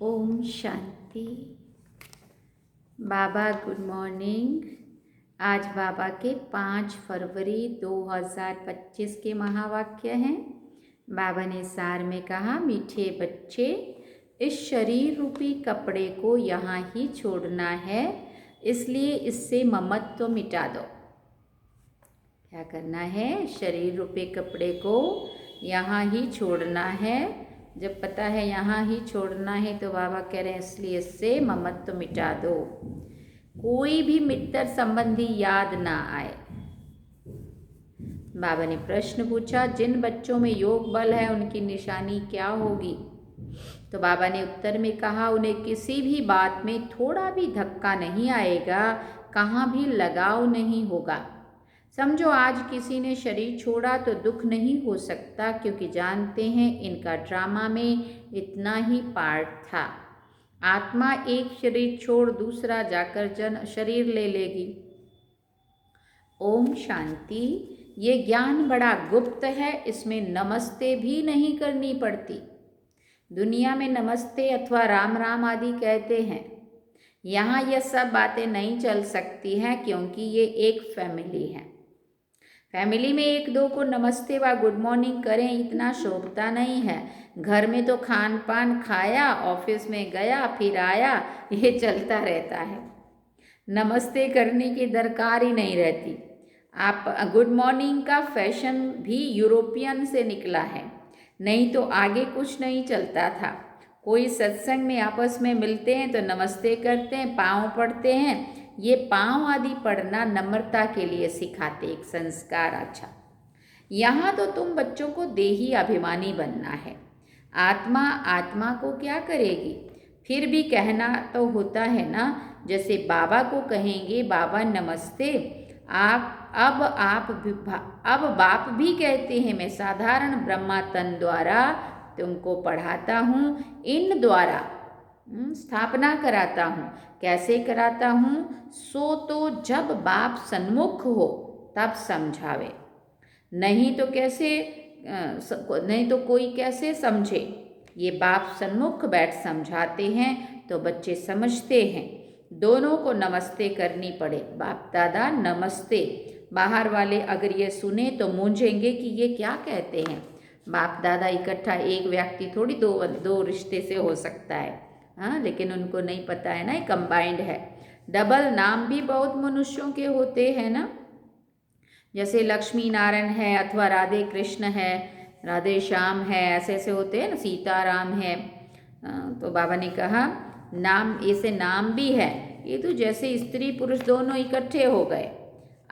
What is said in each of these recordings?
ओम शांति। बाबा good morning. आज बाबा के 5 फरवरी 2025 के महावाक्य हैं। बाबा ने सार में कहा, मीठे बच्चे, इस शरीर रूपी कपड़े को यहाँ ही छोड़ना है, इसलिए इससे ममत्व मिटा दो। क्या करना है? शरीर रूपी कपड़े को यहाँ ही छोड़ना है। जब पता है यहाँ ही छोड़ना है तो बाबा कह रहे हैं इसलिए इससे ममत्व मिटा दो। कोई भी मित्र संबंधी याद ना आए। बाबा ने प्रश्न पूछा, जिन बच्चों में योग बल है उनकी निशानी क्या होगी? तो बाबा ने उत्तर में कहा, उन्हें किसी भी बात में थोड़ा भी धक्का नहीं आएगा, कहाँ भी लगाव नहीं होगा। समझो आज किसी ने शरीर छोड़ा तो दुख नहीं हो सकता, क्योंकि जानते हैं इनका ड्रामा में इतना ही पार्ट था। आत्मा एक शरीर छोड़ दूसरा जाकर जन शरीर ले लेगी। ओम शांति। ये ज्ञान बड़ा गुप्त है, इसमें नमस्ते भी नहीं करनी पड़ती। दुनिया में नमस्ते अथवा राम राम आदि कहते हैं। यहाँ यह सब बातें नहीं चल सकती हैं, क्योंकि ये एक फैमिली है। फैमिली में एक दो को नमस्ते व गुड मॉर्निंग करें इतना शोभता नहीं है। घर में तो खान पान खाया, ऑफिस में गया फिर आया, ये चलता रहता है। नमस्ते करने की दरकार ही नहीं रहती। आप गुड मॉर्निंग का फैशन भी यूरोपियन से निकला है, नहीं तो आगे कुछ नहीं चलता था। कोई सत्संग में आपस में मिलते हैं तो नमस्ते करते हैं, पाँव पड़ते हैं। ये पाँव आदि पढ़ना नम्रता के लिए सिखाते, एक संस्कार। अच्छा, यहाँ तो तुम बच्चों को देही अभिमानी बनना है। आत्मा आत्मा को क्या करेगी? फिर भी कहना तो होता है ना। जैसे बाबा को कहेंगे, बाबा नमस्ते, अब बाप भी कहते हैं, मैं साधारण ब्रह्मा तन द्वारा तुमको पढ़ाता हूँ, इन द्वारा स्थापना कराता हूँ। कैसे कराता हूँ? सो तो जब बाप सन्मुख हो तब समझावे, नहीं तो कैसे, नहीं तो कोई कैसे समझे। ये बाप सन्मुख बैठ समझाते हैं तो बच्चे समझते हैं। दोनों को नमस्ते करनी पड़े। बाप दादा नमस्ते। बाहर वाले अगर ये सुने तो मूंझेंगे कि ये क्या कहते हैं। बाप दादा इकट्ठा एक व्यक्ति थोड़ी दो रिश्ते से हो सकता है। हाँ, लेकिन उनको नहीं पता है ना, ये कंबाइंड है। डबल नाम भी बहुत मनुष्यों के होते हैं ना, जैसे लक्ष्मी नारायण है अथवा राधे कृष्ण है, राधे श्याम है, ऐसे ऐसे होते हैं ना, सीताराम है। तो बाबा ने कहा नाम, ऐसे नाम भी है। ये तो जैसे स्त्री पुरुष दोनों इकट्ठे हो गए।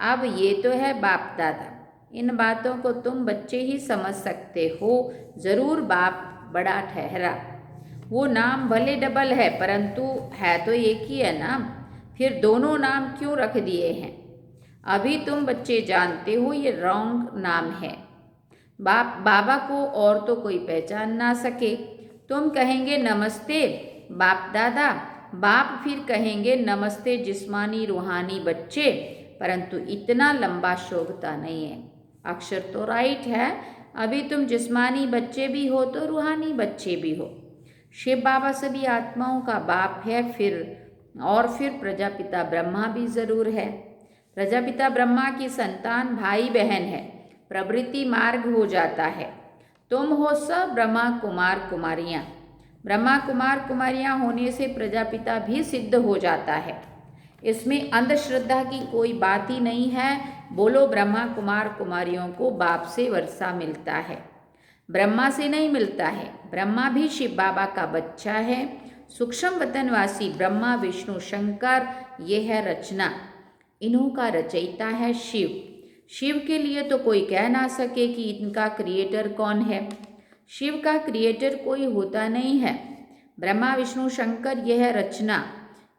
अब ये तो है बाप दादा। इन बातों को तुम बच्चे ही समझ सकते हो। ज़रूर बाप बड़ा ठहरा। वो नाम भले डबल है, परंतु है तो एक ही है ना। फिर दोनों नाम क्यों रख दिए हैं? अभी तुम बच्चे जानते हो ये रॉन्ग नाम है। बाबा को और तो कोई पहचान ना सके। तुम कहेंगे नमस्ते बाप दादा, बाप फिर कहेंगे नमस्ते जिस्मानी रूहानी बच्चे, परंतु इतना लंबा शोभता नहीं है। अक्षर तो राइट है। अभी तुम जिस्मानी बच्चे भी हो तो रूहानी बच्चे भी हो। शिव बाबा सभी आत्माओं का बाप है। फिर प्रजापिता ब्रह्मा भी ज़रूर है। प्रजापिता ब्रह्मा की संतान भाई बहन है। प्रवृत्ति मार्ग हो जाता है। तुम हो सब ब्रह्मा कुमार कुमारियाँ। ब्रह्मा कुमार कुमारियाँ होने से प्रजापिता भी सिद्ध हो जाता है। इसमें अंधश्रद्धा की कोई बात ही नहीं है। बोलो ब्रह्मा कुमार कुमारियों को बाप से वर्षा मिलता है, ब्रह्मा से नहीं मिलता है। ब्रह्मा भी शिव बाबा का बच्चा है। सूक्ष्म वतनवासी ब्रह्मा विष्णु शंकर, ये है रचना। इन्हों का रचयिता है शिव। शिव के लिए तो कोई कह ना सके कि इनका क्रिएटर कौन है। शिव का क्रिएटर कोई होता नहीं है। ब्रह्मा विष्णु शंकर, यह है रचना।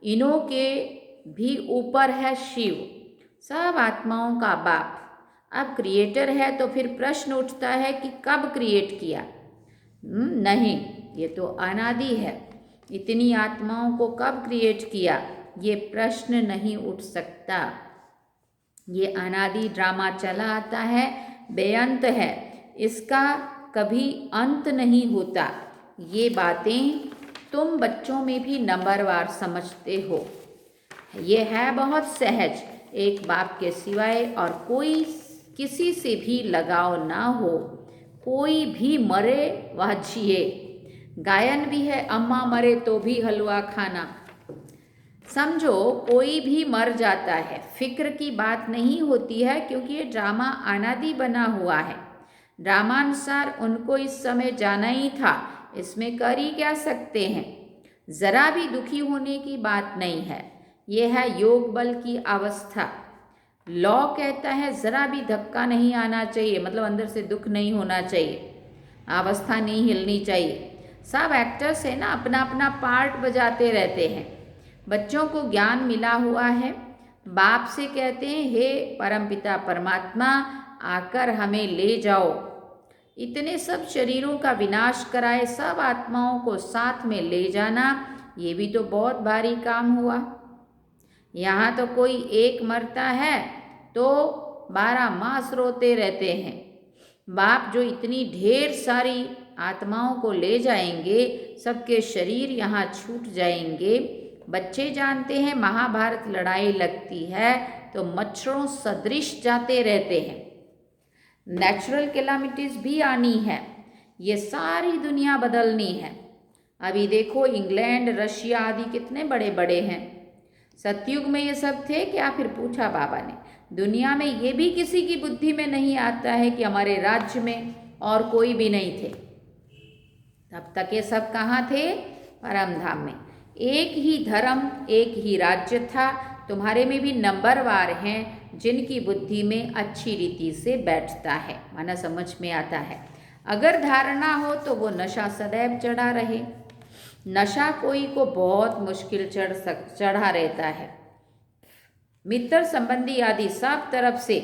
इन्हों के भी ऊपर है शिव, सब आत्माओं का बाप। अब क्रिएटर है तो फिर प्रश्न उठता है कि कब क्रिएट किया? नहीं, ये तो अनादि है। इतनी आत्माओं को कब क्रिएट किया, ये प्रश्न नहीं उठ सकता। ये अनादि ड्रामा चला आता है, बेअंत है, इसका कभी अंत नहीं होता। ये बातें तुम बच्चों में भी नंबरवार समझते हो। ये है बहुत सहज, एक बाप के सिवाय और कोई किसी से भी लगाव ना हो, कोई भी मरे वह जिए। गायन भी है, अम्मा मरे तो भी हलवा खाना। समझो कोई भी मर जाता है, फिक्र की बात नहीं होती है, क्योंकि ये ड्रामा अनादि बना हुआ है। ड्रामानुसार उनको इस समय जाना ही था, इसमें कर ही क्या सकते हैं। जरा भी दुखी होने की बात नहीं है, यह है योग बल की अवस्था। लॉ कहता है जरा भी धक्का नहीं आना चाहिए, मतलब अंदर से दुख नहीं होना चाहिए, अवस्था नहीं हिलनी चाहिए। सब एक्टर्स है ना, अपना अपना पार्ट बजाते रहते हैं। बच्चों को ज्ञान मिला हुआ है, बाप से कहते हैं हे परमपिता परमात्मा आकर हमें ले जाओ। इतने सब शरीरों का विनाश कराए सब आत्माओं को साथ में ले जाना, ये भी तो बहुत भारी काम हुआ। यहाँ तो कोई एक मरता है तो 12 मास रोते रहते हैं। बाप जो इतनी ढेर सारी आत्माओं को ले जाएंगे, सबके शरीर यहाँ छूट जाएंगे। बच्चे जानते हैं महाभारत लड़ाई लगती है तो मच्छरों सदृश जाते रहते हैं। नेचुरल कैलामिटीज भी आनी है, ये सारी दुनिया बदलनी है। अभी देखो इंग्लैंड रशिया आदि कितने बड़े बड़े हैं। सतयुग में ये सब थे क्या? फिर पूछा बाबा ने। दुनिया में ये भी किसी की बुद्धि में नहीं आता है कि हमारे राज्य में और कोई भी नहीं थे। तब तक ये सब कहाँ थे? परम धाम में। एक ही धर्म, एक ही राज्य था। तुम्हारे में भी नंबरवार हैं जिनकी बुद्धि में अच्छी रीति से बैठता है, माना समझ में आता है। अगर धारणा हो तो वो नशा सदैव चढ़ा रहे। नशा कोई को बहुत मुश्किल चढ़ा रहता है। मित्र संबंधी आदि सब तरफ से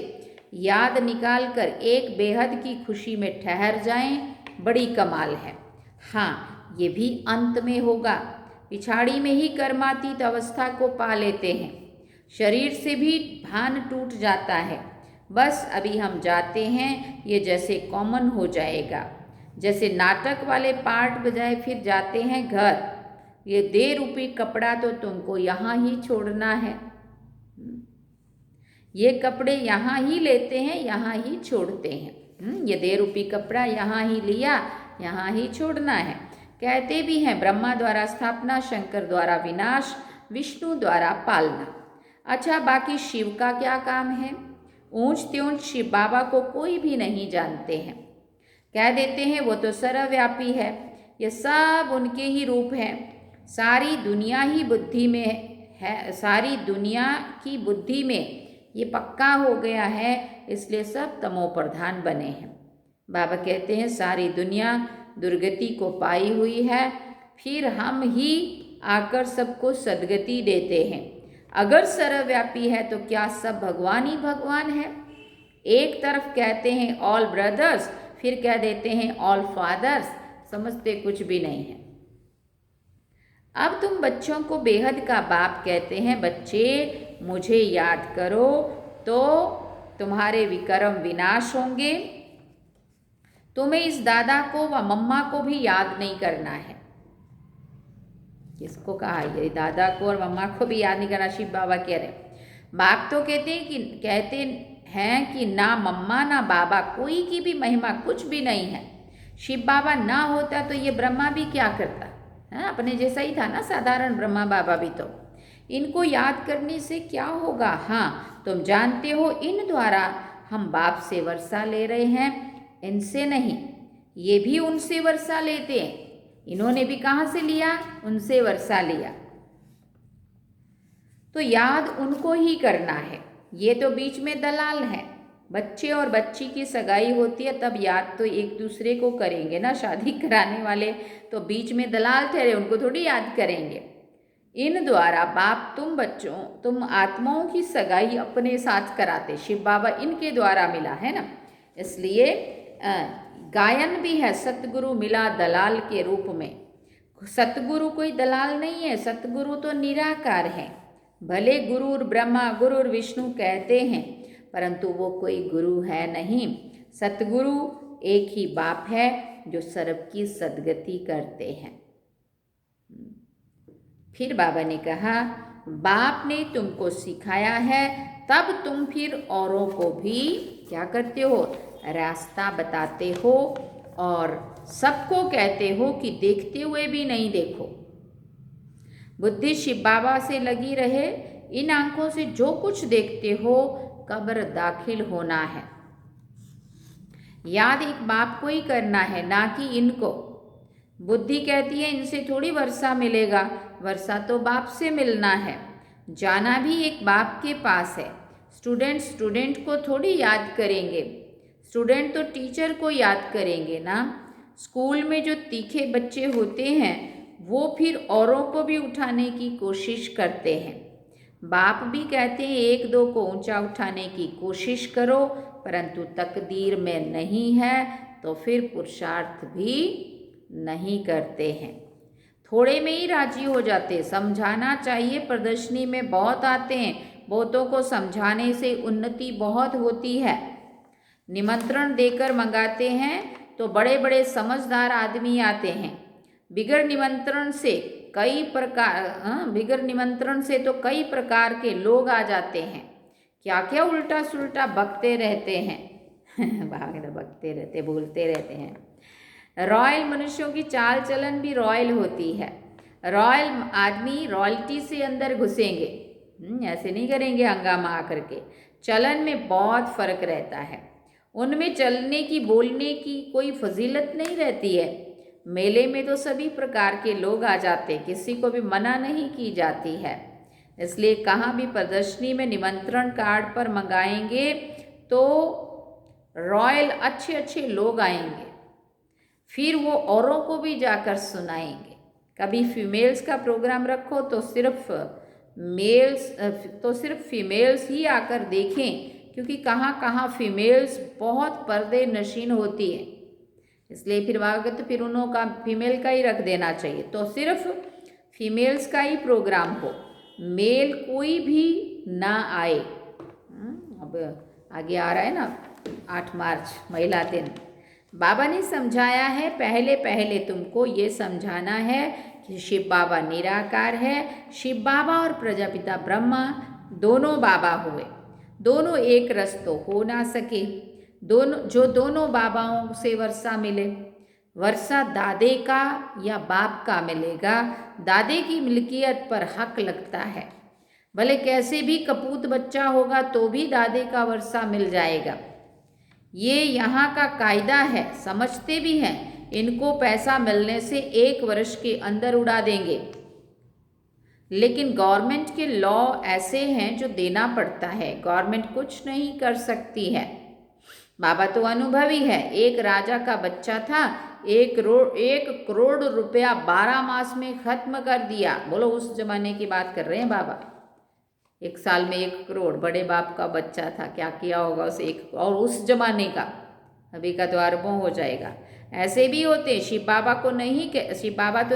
याद निकाल कर एक बेहद की खुशी में ठहर जाएं, बड़ी कमाल है। हाँ, ये भी अंत में होगा। पिछाड़ी में ही कर्मातीत अवस्था को पा लेते हैं। शरीर से भी भान टूट जाता है। बस अभी हम जाते हैं, ये जैसे कॉमन हो जाएगा। जैसे नाटक वाले पार्ट बजाए फिर जाते हैं घर। ये 1.5 रुपये कपड़ा तो तुमको यहाँ ही छोड़ना है। ये कपड़े यहाँ ही लेते हैं, यहाँ ही छोड़ते हैं। ये 1.5 रुपये कपड़ा यहाँ ही लिया, यहाँ ही छोड़ना है। कहते भी हैं ब्रह्मा द्वारा स्थापना, शंकर द्वारा विनाश, विष्णु द्वारा पालना। अच्छा, बाकी शिव का क्या काम है? ऊंच त्योंच शिव बाबा को कोई भी नहीं जानते हैं। कह देते हैं वो तो सर्वव्यापी है, ये सब उनके ही रूप हैं। सारी दुनिया ही बुद्धि में है, सारी दुनिया की बुद्धि में ये पक्का हो गया है, इसलिए सब तमो प्रधान बने हैं। बाबा कहते हैं सारी दुनिया दुर्गति को पाई हुई है, फिर हम ही आकर सबको सद्गति देते हैं। अगर सर्वव्यापी है तो क्या सब भगवान ही भगवान है? एक तरफ कहते हैं ऑल ब्रदर्स, फिर कह देते हैं ऑल फादर्स, समझते कुछ भी नहीं है। अब तुम बच्चों को बेहद का बाप कहते हैं, बच्चे मुझे याद करो तो तुम्हारे विकर्म विनाश होंगे। तुम्हें इस दादा को व मम्मा को भी याद नहीं करना है। किसको कहा? ये दादा को और मम्मा को भी याद नहीं करना, शिव बाबा कह रहे। बाप तो कहते हैं कि ना मम्मा ना बाबा, कोई की भी महिमा कुछ भी नहीं है। शिव बाबा ना होता तो ये ब्रह्मा भी क्या करता है? अपने जैसा ही था ना, साधारण ब्रह्मा बाबा भी। तो इनको याद करने से क्या होगा? हाँ, तुम जानते हो इन द्वारा हम बाप से वर्षा ले रहे हैं, इनसे नहीं। ये भी उनसे वर्षा लेते हैं। इन्होंने भी कहाँ से लिया? उनसे वर्षा लिया। तो याद उनको ही करना है। ये तो बीच में दलाल है। बच्चे और बच्ची की सगाई होती है तब याद तो एक दूसरे को करेंगे ना, शादी कराने वाले तो बीच में दलाल ठहरे, उनको थोड़ी याद करेंगे। इन द्वारा बाप तुम आत्माओं की सगाई अपने साथ कराते। शिव बाबा इनके द्वारा मिला है ना, इसलिए गायन भी है सतगुरु मिला दलाल के रूप में। सतगुरु कोई दलाल नहीं है, सतगुरु तो निराकार है। भले गुरुर ब्रह्मा गुरुर विष्णु कहते हैं, परंतु वो कोई गुरु है नहीं। सतगुरु एक ही बाप है जो सर्व की सद्गति करते हैं। फिर बाबा ने कहा, बाप ने तुमको सिखाया है, तब तुम फिर औरों को भी क्या करते हो, रास्ता बताते हो और सबको कहते हो कि देखते हुए भी नहीं देखो। बुद्धि शिव बाबा से लगी रहे। इन आंखों से जो कुछ देखते हो कब्र दाखिल होना है। याद एक बाप को ही करना है, ना कि इनको। बुद्धि कहती है इनसे थोड़ी वर्षा मिलेगा, वर्षा तो बाप से मिलना है। जाना भी एक बाप के पास है। स्टूडेंट को थोड़ी याद करेंगे, स्टूडेंट तो टीचर को याद करेंगे ना। स्कूल में जो तीखे बच्चे होते हैं वो फिर औरों को भी उठाने की कोशिश करते हैं। बाप भी कहते हैं एक दो को ऊंचा उठाने की कोशिश करो, परंतु तकदीर में नहीं है तो फिर पुरुषार्थ भी नहीं करते हैं। थोड़े में ही राजी हो जाते। समझाना चाहिए, प्रदर्शनी में बहुत आते हैं, बहुतों को समझाने से उन्नति बहुत होती है। निमंत्रण देकर मंगाते हैं तो बड़े बड़े समझदार आदमी आते हैं। बिगर निमंत्रण से तो कई प्रकार के लोग आ जाते हैं। क्या क्या उल्टा सुल्टा बकते रहते हैं बकते रहते, बोलते रहते हैं। रॉयल मनुष्यों की चाल चलन भी रॉयल होती है। रॉयल आदमी रॉयल्टी से अंदर घुसेंगे, ऐसे नहीं करेंगे हंगामा आकर के। चलन में बहुत फर्क रहता है। उनमें चलने की बोलने की कोई फजीलत नहीं रहती है। मेले में तो सभी प्रकार के लोग आ जाते, किसी को भी मना नहीं की जाती है। इसलिए कहाँ भी प्रदर्शनी में निमंत्रण कार्ड पर मंगाएंगे तो रॉयल अच्छे अच्छे लोग आएंगे, फिर वो औरों को भी जाकर सुनाएंगे। कभी फीमेल्स का प्रोग्राम रखो तो सिर्फ फीमेल्स ही आकर देखें, क्योंकि कहाँ कहाँ फीमेल्स बहुत पर्दे नशीन होती है। इसलिए फिर वागत फिर उन्हों का फीमेल का ही रख देना चाहिए, तो सिर्फ फीमेल्स का ही प्रोग्राम हो, मेल कोई भी ना आए। अब आगे आ रहा है ना 8 मार्च महिला दिन। बाबा ने समझाया है, पहले पहले तुमको ये समझाना है कि शिव बाबा निराकार है। शिव बाबा और प्रजापिता ब्रह्मा दोनों बाबा हुए, दोनों एक रस तो हो ना सके। दोनों बाबाओं से वर्षा मिले, वर्षा दादे का या बाप का मिलेगा। दादे की मिल्कियत पर हक लगता है, भले कैसे भी कपूत बच्चा होगा तो भी दादे का वर्षा मिल जाएगा। ये यहाँ का कायदा है, समझते भी हैं। इनको पैसा मिलने से 1 वर्ष के अंदर उड़ा देंगे, लेकिन गवर्नमेंट के लॉ ऐसे हैं जो देना पड़ता है, गवर्नमेंट कुछ नहीं कर सकती है। बाबा तो अनुभवी है। एक राजा का बच्चा था, 1 करोड़ रुपया 12 मास में खत्म कर दिया। बोलो, उस जमाने की बात कर रहे हैं बाबा। 1 साल में 1 करोड़, बड़े बाप का बच्चा था, क्या किया होगा उसे। और उस जमाने का, अभी का तो अरबों हो जाएगा। ऐसे भी होते। शिव बाबा तो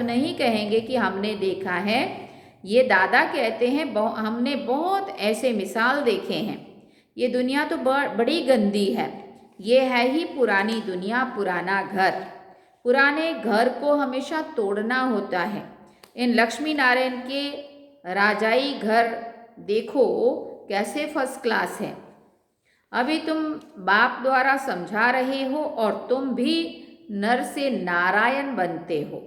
नहीं कहेंगे कि हमने देखा है, ये दादा कहते हैं हमने बहुत ऐसे मिसाल देखे हैं। ये दुनिया तो बड़ी गंदी है, ये है ही पुरानी दुनिया, पुराना घर। पुराने घर को हमेशा तोड़ना होता है। इन लक्ष्मी नारायण के राजाई घर देखो कैसे फर्स्ट क्लास है। अभी तुम बाप द्वारा समझा रहे हो और तुम भी नर से नारायण बनते हो।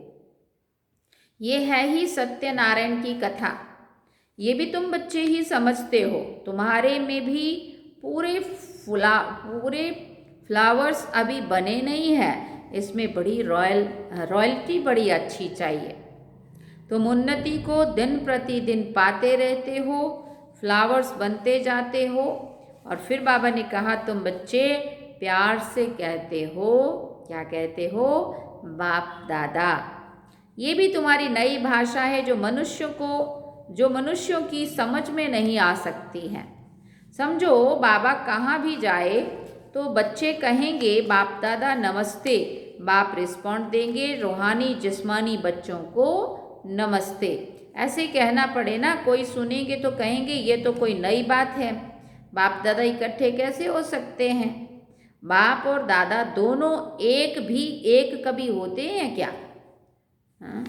ये है ही सत्यनारायण की कथा। ये भी तुम बच्चे ही समझते हो। तुम्हारे में भी पूरे फ्लावर्स अभी बने नहीं है। इसमें बड़ी रॉयल्टी बड़ी अच्छी चाहिए। तुम उन्नति को दिन प्रतिदिन पाते रहते हो, फ्लावर्स बनते जाते हो। और फिर बाबा ने कहा, तुम बच्चे प्यार से कहते हो, क्या कहते हो, बाप दादा। ये भी तुम्हारी नई भाषा है जो मनुष्यों की समझ में नहीं आ सकती है। समझो, बाबा कहाँ भी जाए तो बच्चे कहेंगे बाप दादा नमस्ते, बाप रिस्पॉन्ड देंगे रूहानी जिस्मानी बच्चों को नमस्ते। ऐसे कहना पड़े ना, कोई सुनेंगे तो कहेंगे ये तो कोई नई बात है, बाप दादा इकट्ठे कैसे हो सकते हैं। बाप और दादा दोनों एक कभी होते हैं क्या? हाँ,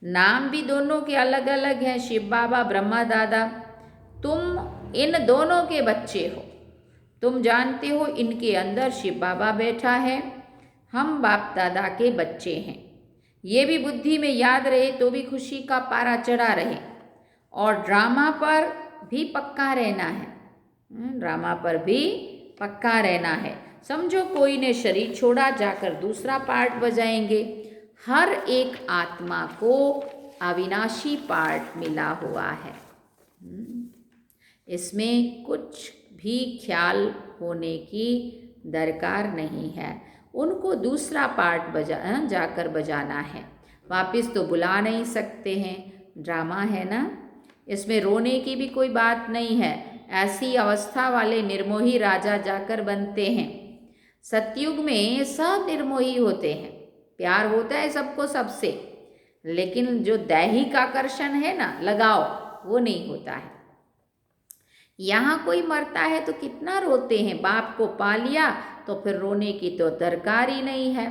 नाम भी दोनों के अलग अलग हैं, शिव बाबा, ब्रह्मा दादा। तुम इन दोनों के बच्चे हो। तुम जानते हो इनके अंदर शिव बाबा बैठा है, हम बाप दादा के बच्चे हैं। ये भी बुद्धि में याद रहे तो भी खुशी का पारा चढ़ा रहे। और ड्रामा पर भी पक्का रहना है। ड्रामा पर भी पक्का रहना है। समझो कोई ने शरीर छोड़ा, जाकर दूसरा पार्ट बजाएंगे। हर एक आत्मा को अविनाशी पार्ट मिला हुआ है। इसमें कुछ भी ख्याल होने की दरकार नहीं है। उनको दूसरा पार्ट जाकर बजाना है। वापस तो बुला नहीं सकते हैं, ड्रामा है ना। इसमें रोने की भी कोई बात नहीं है। ऐसी अवस्था वाले निर्मोही राजा जाकर बनते हैं। सतयुग में सब निर्मोही होते हैं, प्यार होता है सबको सबसे, लेकिन जो दैहिक आकर्षण है ना, लगाव, वो नहीं होता है। यहाँ कोई मरता है तो कितना रोते हैं। बाप को पा लिया तो फिर रोने की तो दरकार ही नहीं है।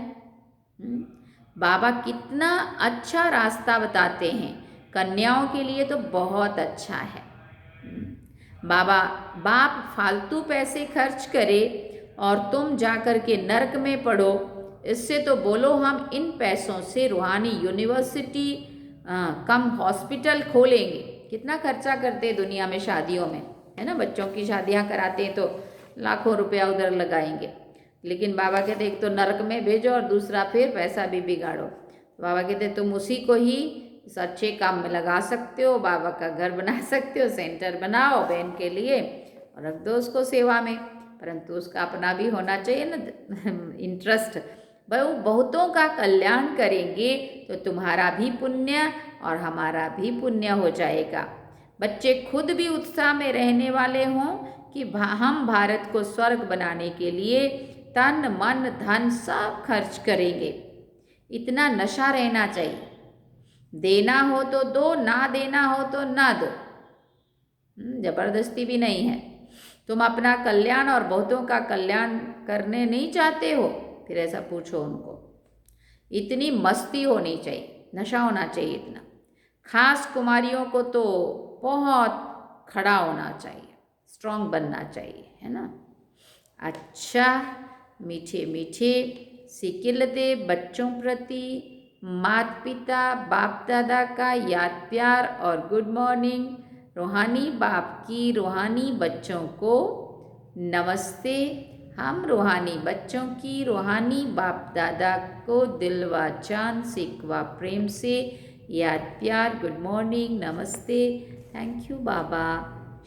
बाबा कितना अच्छा रास्ता बताते हैं। कन्याओं के लिए तो बहुत अच्छा है। बाप फालतू पैसे खर्च करे और तुम जाकर के नरक में पड़ो, इससे तो बोलो हम इन पैसों से रूहानी यूनिवर्सिटी कम हॉस्पिटल खोलेंगे। कितना खर्चा करते हैं दुनिया में शादियों में, है ना। बच्चों की शादियां कराते हैं तो लाखों रुपया उधर लगाएंगे। लेकिन बाबा कहते एक तो नरक में भेजो और दूसरा फिर पैसा भी बिगाड़ो। बाबा कहते तुम उसी को ही इस अच्छे काम में लगा सकते हो। बाबा का घर बना सकते हो, सेंटर बनाओ बहन के लिए और रख दो उसको सेवा में, परंतु उसका अपना भी होना चाहिए ना इंटरेस्ट। बहुतों का कल्याण करेंगे तो तुम्हारा भी पुण्य और हमारा भी पुण्य हो जाएगा। बच्चे खुद भी उत्साह में रहने वाले हों कि हम भारत को स्वर्ग बनाने के लिए तन मन धन सब खर्च करेंगे। इतना नशा रहना चाहिए। देना हो तो दो, ना देना हो तो ना दो। जबरदस्ती भी नहीं है। तुम अपना कल्याण और बहुतों का कल्याण करने नहीं चाहते हो, फिर ऐसा पूछो उनको। इतनी मस्ती होनी चाहिए, नशा होना चाहिए इतना। खास कुमारियों को तो बहुत खड़ा होना चाहिए, स्ट्रांग बनना चाहिए, है ना। अच्छा, मीठे मीठे सिकिल दे बच्चों प्रति माता पिता बाप दादा का याद प्यार और गुड मॉर्निंग। रूहानी बाप की रूहानी बच्चों को नमस्ते। हम रूहानी बच्चों की रूहानी बाप दादा को दिल व जान सिकवा प्रेम से याद प्यार, गुड मॉर्निंग, नमस्ते, थैंक यू बाबा,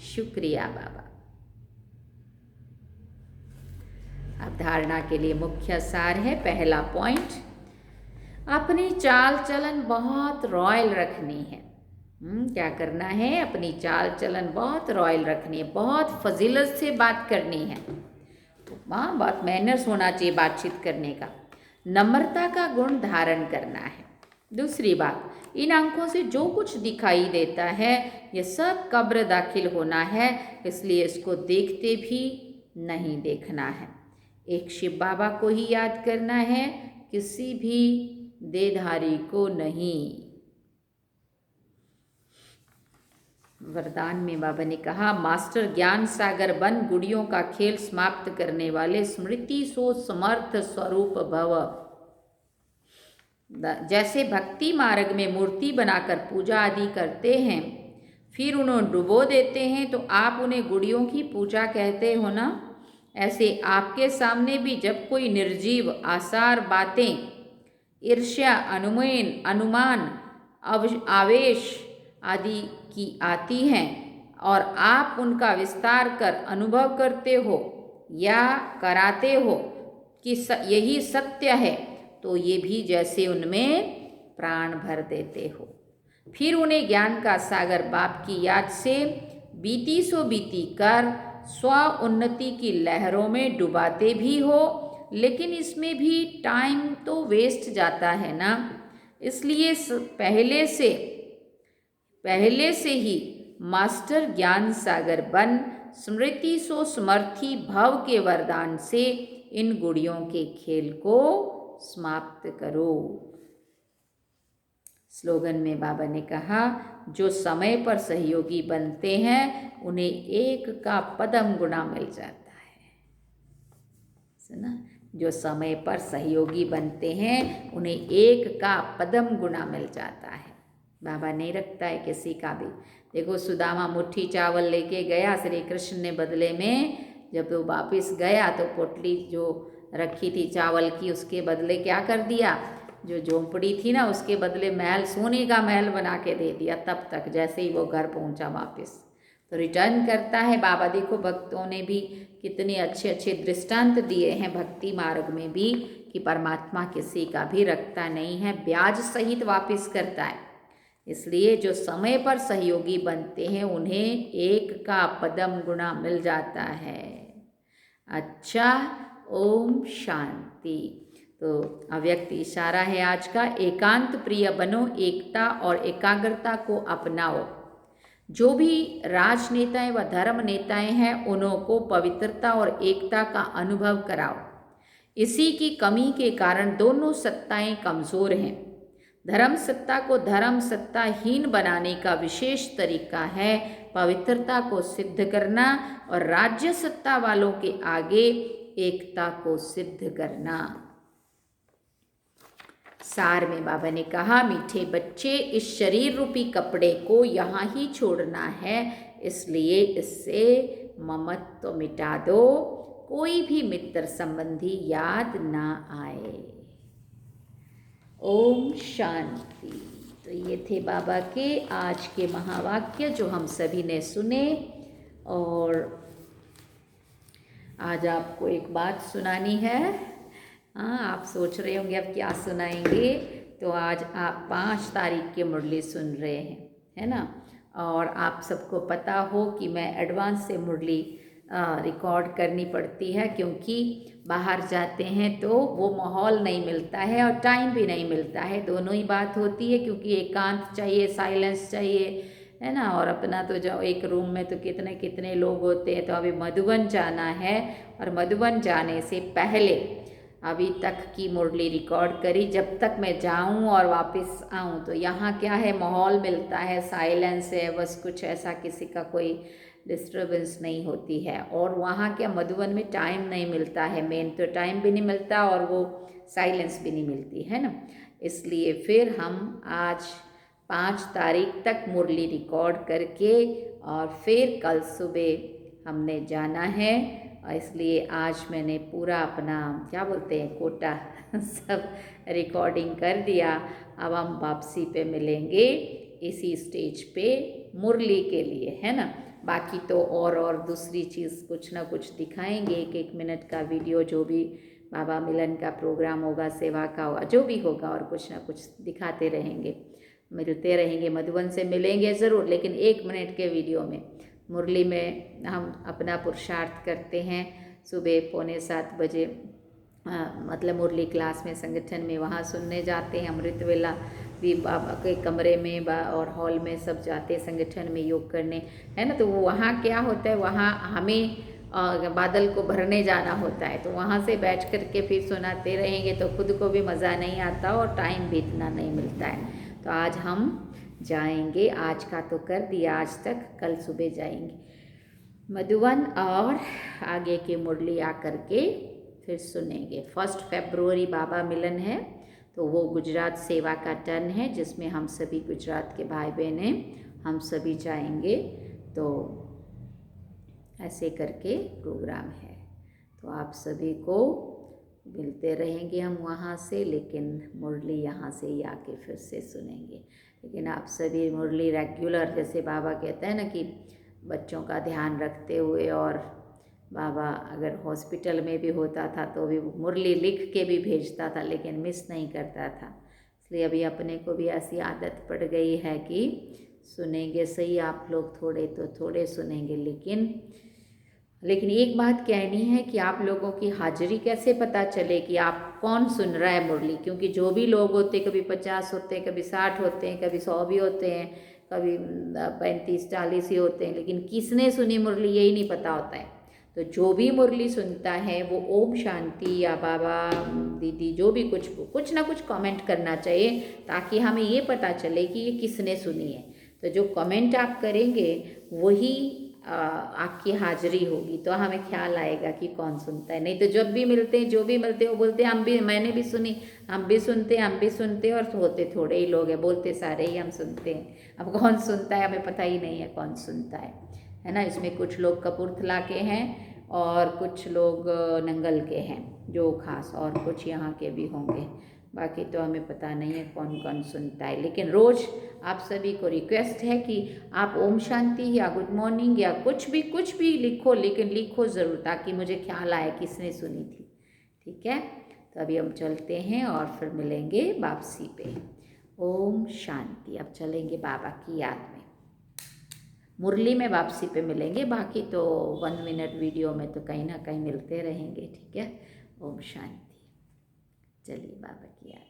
शुक्रिया बाबा। अब धारणा के लिए मुख्य सार है। पहला पॉइंट, अपनी चाल चलन बहुत रॉयल रखनी है। क्या करना है? अपनी चाल चलन बहुत रॉयल रखनी है, बहुत फजीलत से बात करनी है। वहाँ बहुत मैनर्स होना चाहिए बातचीत करने का। नम्रता का गुण धारण करना है। दूसरी बात, इन आंखों से जो कुछ दिखाई देता है ये सब कब्र दाखिल होना है, इसलिए इसको देखते भी नहीं देखना है। एक शिव बाबा को ही याद करना है, किसी भी देहधारी को नहीं। वरदान में बाबा ने कहा, मास्टर ज्ञान सागर बन, गुड़ियों का खेल समाप्त करने वाले, स्मृति सो समर्थ स्वरूप भव। जैसे भक्ति मार्ग में मूर्ति बनाकर पूजा आदि करते हैं, फिर उन्हें डुबो देते हैं, तो आप उन्हें गुड़ियों की पूजा कहते हो ना। ऐसे आपके सामने भी जब कोई निर्जीव आसार बातें, ईर्ष्या, अनुमान, आवेश आदि की आती हैं और आप उनका विस्तार कर अनुभव करते हो या कराते हो कि यही सत्य है, तो ये भी जैसे उनमें प्राण भर देते हो। फिर उन्हें ज्ञान का सागर बाप की याद से बीती सो बीती कर स्व उन्नति की लहरों में डुबाते भी हो, लेकिन इसमें भी टाइम तो वेस्ट जाता है ना। इसलिए पहले से ही मास्टर ज्ञान सागर बन, स्मृति सो समर्थी भव के वरदान से इन गुड़ियों के खेल को समाप्त करो। स्लोगन में बाबा ने कहा, जो समय पर सहयोगी बनते हैं उन्हें एक का पदम गुना मिल जाता है। सुना, जो समय पर सहयोगी बनते हैं उन्हें एक का पदम गुना मिल जाता है। बाबा नहीं रखता है किसी का भी। देखो, सुदामा मुट्ठी चावल लेके गया, श्री कृष्ण ने बदले में जब वो वापिस गया तो पोटली जो रखी थी चावल की, उसके बदले क्या कर दिया, जो झोंपड़ी थी ना, उसके बदले महल, सोने का महल बना के दे दिया। तब तक जैसे ही वो घर पहुंचा वापस तो रिटर्न करता है बाबा। देखो, भक्तों ने भी कितने अच्छे अच्छे दृष्टांत दिए हैं भक्ति मार्ग में भी, कि परमात्मा किसी का भी रखता नहीं है, ब्याज सहित वापस करता है। इसलिए जो समय पर सहयोगी बनते हैं उन्हें एक का पदम गुना मिल जाता है। अच्छा, ओम शांति। तो अव्यक्त इशारा है आज का, एकांत प्रिय बनो, एकता और एकाग्रता को अपनाओ। जो भी राजनेताएं व धर्म नेताएं हैं उन्हों को पवित्रता और एकता का अनुभव कराओ। इसी की कमी के कारण दोनों सत्ताएं कमज़ोर हैं। धर्म सत्ता को धर्म सत्ताहीन बनाने का विशेष तरीका है पवित्रता को सिद्ध करना और राज्य सत्ता वालों के आगे एकता को सिद्ध करना। सार में बाबा ने कहा, मीठे बच्चे, इस शरीर रूपी कपड़े को यहाँ ही छोड़ना है, इसलिए इससे ममत्व मिटा दो, कोई भी मित्र संबंधी याद ना आए। ओम शांति। तो ये थे बाबा के आज के महावाक्य जो हम सभी ने सुने। और आज आपको एक बात सुनानी है। हाँ, आप सोच रहे होंगे अब क्या सुनाएंगे। तो आज आप 5 तारीख की मुरली सुन रहे हैं, है ना। और आप सबको पता हो कि मैं एडवांस से मुरली रिकॉर्ड करनी पड़ती है, क्योंकि बाहर जाते हैं तो वो माहौल नहीं मिलता है और टाइम भी नहीं मिलता है। दोनों ही बात होती है, क्योंकि एकांत चाहिए, साइलेंस चाहिए, है ना। और अपना तो जो एक रूम में तो कितने कितने लोग होते हैं। तो अभी मधुबन जाना है और मधुबन जाने से पहले अभी तक की मुरली रिकॉर्ड करी। जब तक मैं जाऊं और वापस आऊं तो यहाँ क्या है, माहौल मिलता है, साइलेंस है, बस कुछ ऐसा किसी का कोई डिस्टर्बेंस नहीं होती है। और वहाँ क्या, मधुबन में टाइम नहीं मिलता है, मेन तो टाइम भी नहीं मिलता और वो साइलेंस भी नहीं मिलती है ना। इसलिए फिर हम आज 5 तारीख तक मुरली रिकॉर्ड करके और फिर कल सुबह हमने जाना है। और इसलिए आज मैंने पूरा अपना क्या बोलते हैं कोटा सब रिकॉर्डिंग कर दिया। अब हम वापसी पे मिलेंगे इसी स्टेज पे मुरली के लिए, है ना। बाकी तो और दूसरी चीज़ कुछ ना कुछ दिखाएंगे, 1-1 मिनट का वीडियो, जो भी बाबा मिलन का प्रोग्राम होगा, सेवा का होगा, जो भी होगा, और कुछ ना कुछ दिखाते रहेंगे, मिलते रहेंगे। मधुबन से मिलेंगे ज़रूर, लेकिन 1 मिनट के वीडियो में। मुरली में हम अपना पुरुषार्थ करते हैं, सुबह 6:45 बजे मतलब मुरली क्लास में संगठन में वहाँ सुनने जाते हैं। अमृत वेला भी बाबा के कमरे में और हॉल में सब जाते हैं संगठन में योग करने, है ना। तो वो वहाँ क्या होता है, वहाँ हमें बादल को भरने जाना होता है। तो वहाँ से बैठ कर के फिर सुनाते रहेंगे तो खुद को भी मज़ा नहीं आता और टाइम भी इतना नहीं मिलता है। तो आज हम जाएंगे, आज का तो कर दिया आज तक, कल सुबह जाएंगे मधुबन और आगे की मुरली आकर के फिर सुनेंगे। 1 फरवरी बाबा मिलन है, तो वो गुजरात सेवा का टर्न है जिसमें हम सभी गुजरात के भाई बहन हैं, हम सभी जाएंगे। तो ऐसे करके प्रोग्राम है। तो आप सभी को मिलते रहेंगे हम वहाँ से, लेकिन मुरली यहाँ से ही आके फिर से सुनेंगे। लेकिन आप सभी मुरली रेगुलर, जैसे बाबा कहते हैं ना कि बच्चों का ध्यान रखते हुए, और बाबा अगर हॉस्पिटल में भी होता था तो भी मुरली लिख के भी भेजता था, लेकिन मिस नहीं करता था। इसलिए अभी अपने को भी ऐसी आदत पड़ गई है कि सुनेंगे सही आप लोग, थोड़े तो थोड़े सुनेंगे, लेकिन एक बात कहनी है कि आप लोगों की हाजिरी कैसे पता चले कि आप कौन सुन रहा है मुरली। क्योंकि जो भी लोग होते, कभी 50 होते हैं, कभी 60 होते हैं, कभी 100 भी होते हैं, कभी 35-40 ही होते हैं, लेकिन किसने सुनी मुरली यही नहीं पता होता है। तो जो भी मुरली सुनता है वो ओम शांति या बाबा दीदी जो भी कुछ ना कुछ कमेंट करना चाहिए, ताकि हमें ये पता चले कि ये किसने सुनी है। तो जो कमेंट आप करेंगे वही आपकी हाजिरी होगी, तो हमें ख्याल आएगा कि कौन सुनता है। नहीं तो जब भी मिलते हैं, जो भी मिलते हैं वो बोलते हैं हम भी, मैंने भी सुनी, हम भी सुनते हैं, और होते थोड़े ही लोग हैं, बोलते सारे ही हम सुनते हैं। अब कौन सुनता है हमें पता ही नहीं है कौन सुनता है ना। इसमें कुछ लोग कपूरथला के हैं और कुछ लोग नंगल के हैं जो खास, और कुछ यहाँ के भी होंगे, बाकी तो हमें पता नहीं है कौन कौन सुनता है। लेकिन रोज़ आप सभी को रिक्वेस्ट है कि आप ओम शांति या गुड मॉर्निंग या कुछ भी लिखो, लेकिन लिखो ज़रूर, ताकि मुझे ख्याल आए किसने सुनी थी। ठीक है, तो अभी हम चलते हैं और फिर मिलेंगे वापसी पे। ओम शांति। अब चलेंगे बाबा की याद में, मुरली में वापसी पे मिलेंगे, बाकी तो 1 मिनट वीडियो में तो कहीं ना कहीं मिलते रहेंगे। ठीक है, ओम शांति। चलिए बाबा की याद।